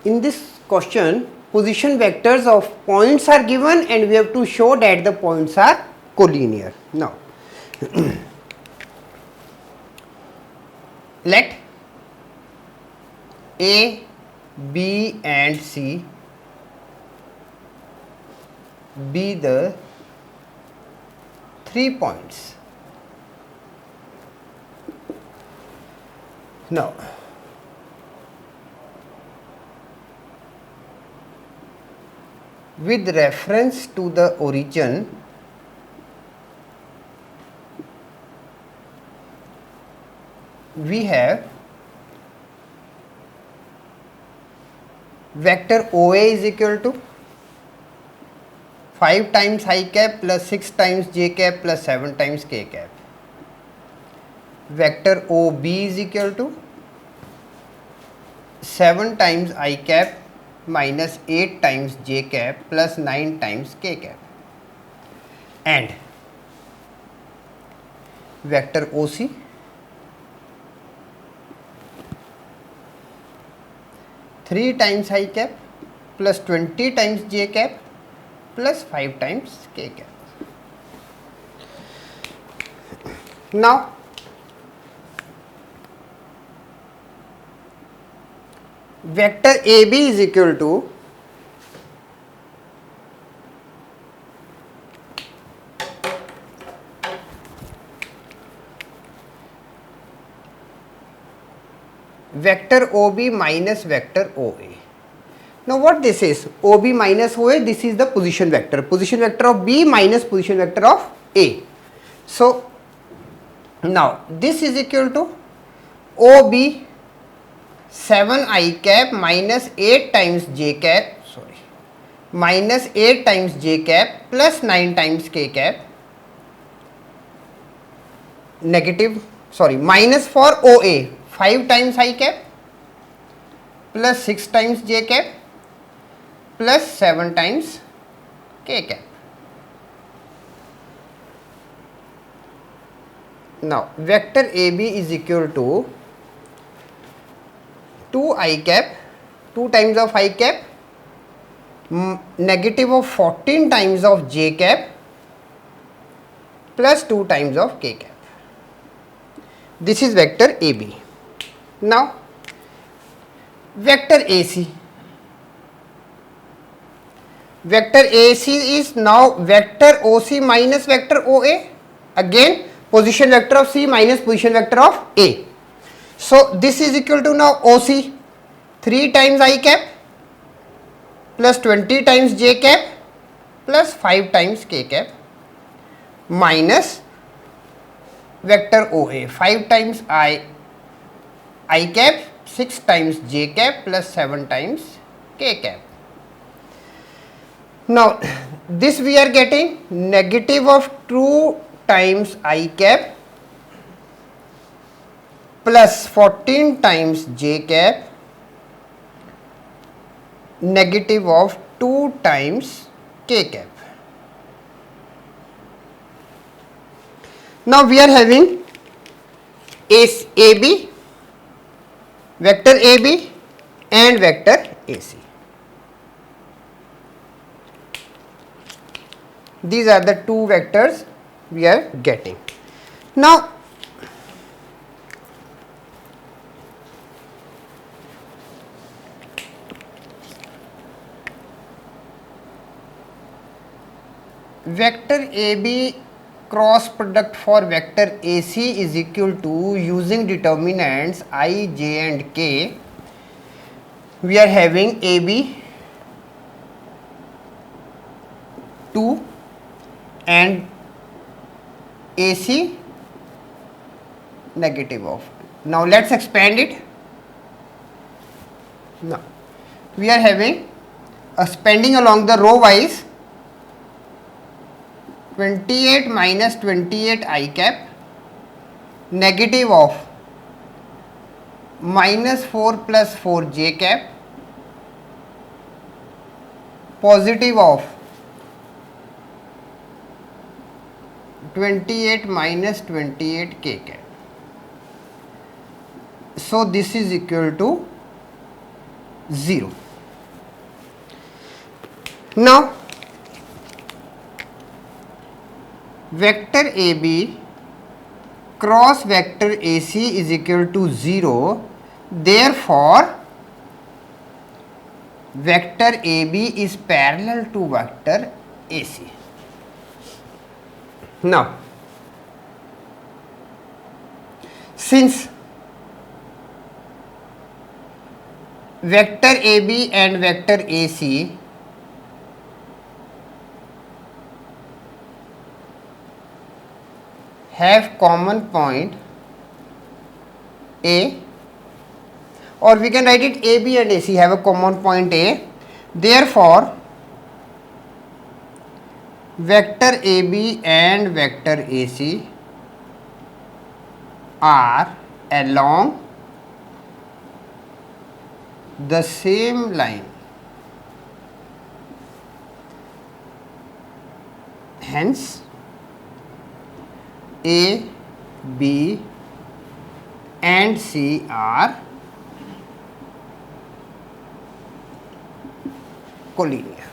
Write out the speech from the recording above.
In this question, position vectors of points are given and we have to show that the points are collinear. Now, let A, B and C be the 3 points. Now, with reference to the origin, we have vector OA is equal to 5 times I cap plus 6 times j cap plus 7 times k cap. Vector OB is equal to 7 times I cap minus 8 times j cap plus 9 times k cap. And vector OC three times I cap plus 20 times j cap plus 5 times k cap. Now, vector AB is equal to vector OB minus vector OA. Now what this is? OB minus OA, this is the position vector. Position vector of B minus position vector of A. So now this is equal to OB 7 I cap minus 8 times j cap, minus 8 times j cap plus 9 times k cap, minus for OA 5 times I cap plus 6 times j cap plus 7 times k cap. Now vector AB is equal to 2 I cap, 2 times of I cap, negative of 14 times of j cap plus 2 times of k cap. This is vector AB. Now vector AC. Vector AC is now vector OC minus vector OA. Again position vector of C minus position vector of A. So this is equal to now OC 3 times I cap plus 20 times j cap plus 5 times k cap minus vector OA 5 times I cap 6 times j cap plus 7 times k cap. Now this we are getting negative of 2 times I cap plus 14 times j cap, negative of 2 times k cap. Now we are having AB, vector AB and vector AC. These are the two vectors we are getting. Now vector AB cross product for vector AC is equal to, using determinants I, j and k, we are having AB 2 and AC negative of. Now let's expand it. Now we are having expanding along the row wise 28 minus 28 I cap, negative of minus 4 plus 4 j cap, positive of 28 minus 28 k cap. So this is equal to 0. Now vector AB cross vector AC is equal to 0. Therefore, vector AB is parallel to vector AC. Now, since vector AB and vector AC have common point A, or we can write it AB and AC have a common point A. Therefore, vector AB and vector AC are along the same line. Hence, A, B and C are collinear.